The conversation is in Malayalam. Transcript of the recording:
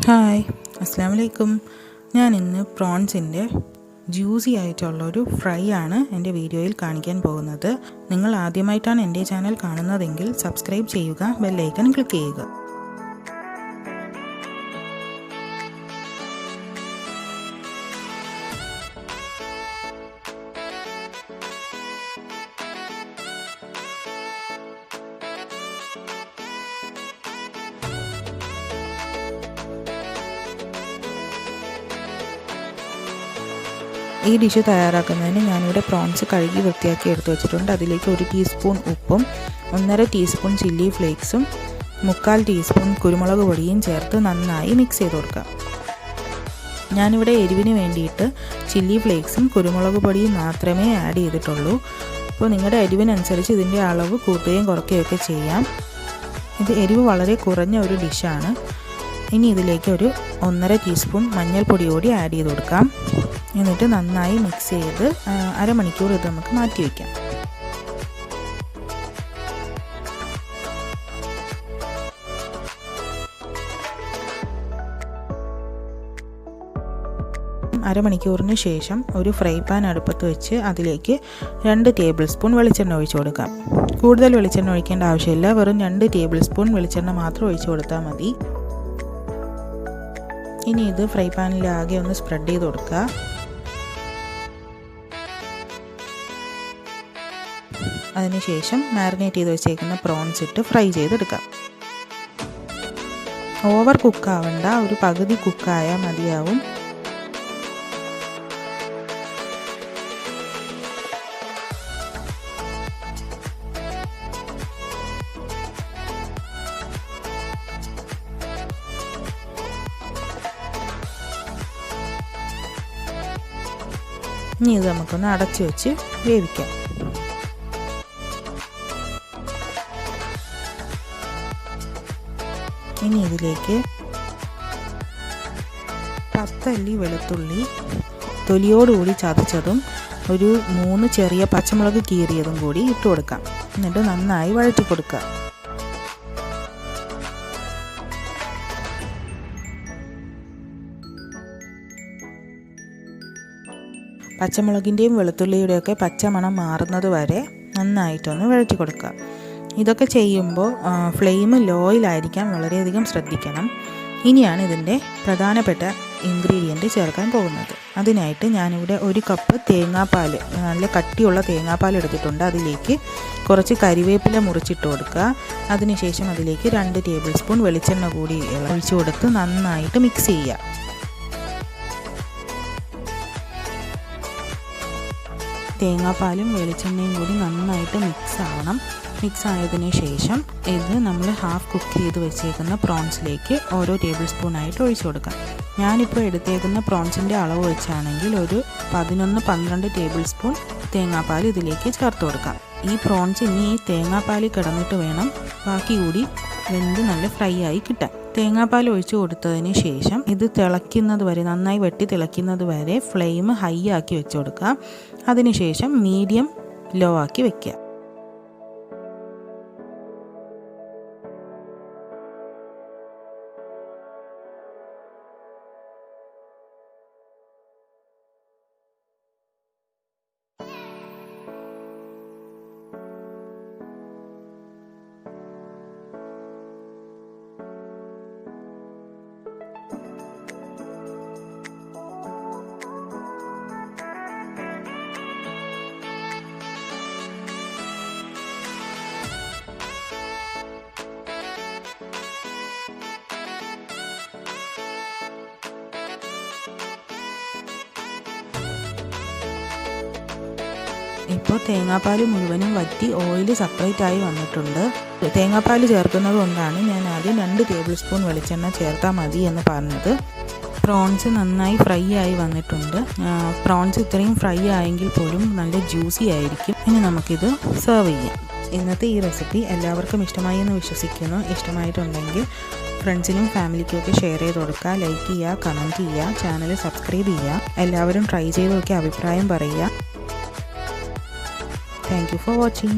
ഹായ്, അസ്സലാമലൈക്കും. ഞാൻ ഇന്ന് പ്രോൺസിൻ്റെ ജ്യൂസി ആയിട്ടുള്ളൊരു ഫ്രൈ ആണ് എൻ്റെ വീഡിയോയിൽ കാണിക്കാൻ പോകുന്നത്. നിങ്ങൾ ആദ്യമായിട്ടാണ് എൻ്റെ ചാനൽ കാണുന്നതെങ്കിൽ സബ്സ്ക്രൈബ് ചെയ്യുക, ബെല്ലൈക്കൺ ക്ലിക്ക് ചെയ്യുക. ഈ ഡിഷ് തയ്യാറാക്കുന്നതിന് ഞാനിവിടെ പ്രോൺസ് കഴുകി വൃത്തിയാക്കി എടുത്തു വെച്ചിട്ടുണ്ട്. അതിലേക്ക് 1 ടീസ്പൂൺ ഉപ്പും 1.5 ടീസ്പൂൺ ചില്ലി ഫ്ലേക്സും 3/4 ടീസ്പൂൺ കുരുമുളക് പൊടിയും ചേർത്ത് നന്നായി മിക്സ് ചെയ്ത് കൊടുക്കാം. ഞാനിവിടെ എരിവിന് വേണ്ടിയിട്ട് ചില്ലി ഫ്ലേക്സും കുരുമുളക് പൊടിയും മാത്രമേ ആഡ് ചെയ്തിട്ടുള്ളൂ. അപ്പോൾ നിങ്ങളുടെ എരിവിനനുസരിച്ച് ഇതിൻ്റെ അളവ് കൂട്ടുകയും കുറയ്ക്കുകയൊക്കെ ചെയ്യാം. ഇത് എരിവ് വളരെ കുറഞ്ഞ ഒരു ഡിഷാണ്. ഇനി ഇതിലേക്ക് ഒരു 1.5 ടീസ്പൂൺ മഞ്ഞൾപ്പൊടി കൂടി ആഡ് ചെയ്ത് കൊടുക്കാം. എന്നിട്ട് നന്നായി മിക്സ് ചെയ്ത് അരമണിക്കൂർ ഇത് നമുക്ക് മാറ്റി വയ്ക്കാം. അരമണിക്കൂറിന് ശേഷം ഒരു ഫ്രൈ പാൻ അടുപ്പത്ത് വെച്ച് അതിലേക്ക് 2 ടേബിൾ സ്പൂൺ വെളിച്ചെണ്ണ ഒഴിച്ചു കൊടുക്കാം. കൂടുതൽ വെളിച്ചെണ്ണ ഒഴിക്കേണ്ട ആവശ്യമില്ല, വെറും 2 ടേബിൾ സ്പൂൺ വെളിച്ചെണ്ണ മാത്രം ഒഴിച്ചു കൊടുത്താൽ മതി. ഇനി ഇത് ഫ്രൈ പാനിലാകെ ഒന്ന് സ്പ്രെഡ് ചെയ്ത് കൊടുക്കുക. അതിനുശേഷം മാരിനേറ്റ് ചെയ്ത് വെച്ചേക്കുന്ന പ്രോൺസ് ഇട്ട് ഫ്രൈ ചെയ്തെടുക്കാം. ഓവർ കുക്കാവണ്ട, ഒരു പകുതി കുക്കായാൽ മതിയാവും. ഇനി ഇത് നമുക്കൊന്ന് അടച്ചു വെച്ച് വേവിക്കാം. ഇനി ഇതിലേക്ക് 10 അല്ലി വെളുത്തുള്ളി തൊലിയോടുകൂടി ചതച്ചതും ഒരു 3 ചെറിയ പച്ചമുളക് കീറിയതും കൂടി ഇട്ട് കൊടുക്കാം. എന്നിട്ട് നന്നായി വഴറ്റി കൊടുക്കുക. പച്ചമുളകിൻ്റെയും വെളുത്തുള്ളിയുടെയൊക്കെ പച്ചമണം മാറുന്നത് വരെ നന്നായിട്ടൊന്ന് വഴറ്റി കൊടുക്കുക. ഇതൊക്കെ ചെയ്യുമ്പോൾ ഫ്ലെയിം ലോയിലായിരിക്കാൻ വളരെയധികം ശ്രദ്ധിക്കണം. ഇനിയാണ് ഇതിൻ്റെ പ്രധാനപ്പെട്ട ഇൻഗ്രീഡിയൻറ്റ് ചേർക്കാൻ പോകുന്നത്. അതിനായിട്ട് ഞാനിവിടെ 1 കപ്പ് തേങ്ങാപ്പാൽ, നല്ല കട്ടിയുള്ള തേങ്ങാപ്പാൽ എടുത്തിട്ടുണ്ട്. അതിലേക്ക് കുറച്ച് കരിവേപ്പില മുറിച്ചിട്ട് കൊടുക്കുക. അതിനുശേഷം അതിലേക്ക് 2 ടേബിൾ സ്പൂൺ വെളിച്ചെണ്ണ കൂടി ഒഴിച്ചു കൊടുത്ത് നന്നായിട്ട് മിക്സ് ചെയ്യുക. തേങ്ങാപ്പാലും വെളിച്ചെണ്ണയും കൂടി നന്നായിട്ട് മിക്സ് ആവണം. മിക്സ് ആയതിനു ശേഷം ഇത് നമ്മൾ ഹാഫ് കുക്ക് ചെയ്ത് വെച്ചേക്കുന്ന പ്രോൺസിലേക്ക് ഓരോ ടേബിൾ സ്പൂണായിട്ട് ഒഴിച്ചു കൊടുക്കാം. ഞാനിപ്പോൾ എടുത്തേക്കുന്ന പ്രോൺസിൻ്റെ അളവ് വെച്ചാണെങ്കിൽ ഒരു 11-12 ടേബിൾ സ്പൂൺ തേങ്ങാപ്പാൽ ഇതിലേക്ക് ചേർത്ത് കൊടുക്കാം. ഈ പ്രോൺസ് ഇനി ഈ തേങ്ങാപ്പാലിൽ കിടന്നിട്ട് വേണം ബാക്കി കൂടി വെന്ത് നല്ല ഫ്രൈ ആയി കിട്ടാൻ. തേങ്ങാപ്പാൽ ഒഴിച്ചു കൊടുത്തതിന് ശേഷം ഇത് തിളയ്ക്കുന്നത് വരെ, നന്നായി വെട്ടി തിളയ്ക്കുന്നത് വരെ ഫ്ലെയിം ഹൈ ആക്കി വെച്ച് കൊടുക്കുക. അതിനുശേഷം മീഡിയം ലോ ആക്കി വെക്കുക. ഇപ്പോൾ തേങ്ങാപ്പാൽ മുഴുവനും വറ്റി ഓയിൽ സെപ്പറേറ്റ് ആയി വന്നിട്ടുണ്ട്. തേങ്ങാപ്പാൽ ചേർക്കുന്നത് കൊണ്ടാണ് ഞാൻ ആദ്യം 2 ടേബിൾ സ്പൂൺ വെളിച്ചെണ്ണ ചേർത്താൽ മതി എന്ന് പറഞ്ഞത്. പ്രോൺസ് നന്നായി ഫ്രൈ ആയി വന്നിട്ടുണ്ട്. പ്രോൺസ് ഇത്രയും ഫ്രൈ ആയെങ്കിൽ പോലും നല്ല ജ്യൂസി ആയിരിക്കും. ഇനി നമുക്കിത് സെർവ് ചെയ്യാം. ഇന്നത്തെ ഈ റെസിപ്പി എല്ലാവർക്കും ഇഷ്ടമായി എന്ന് വിശ്വസിക്കുന്നു. ഇഷ്ടമായിട്ടുണ്ടെങ്കിൽ ഫ്രണ്ട്സിനും ഫാമിലിക്കും ഒക്കെ ഷെയർ ചെയ്ത് കൊടുക്കുക, ലൈക്ക് ചെയ്യുക, കമൻറ്റ് ചെയ്യുക, ചാനൽ സബ്സ്ക്രൈബ് ചെയ്യുക. എല്ലാവരും ട്രൈ ചെയ്ത് നോക്കി അഭിപ്രായം പറയുക. Thank you for watching.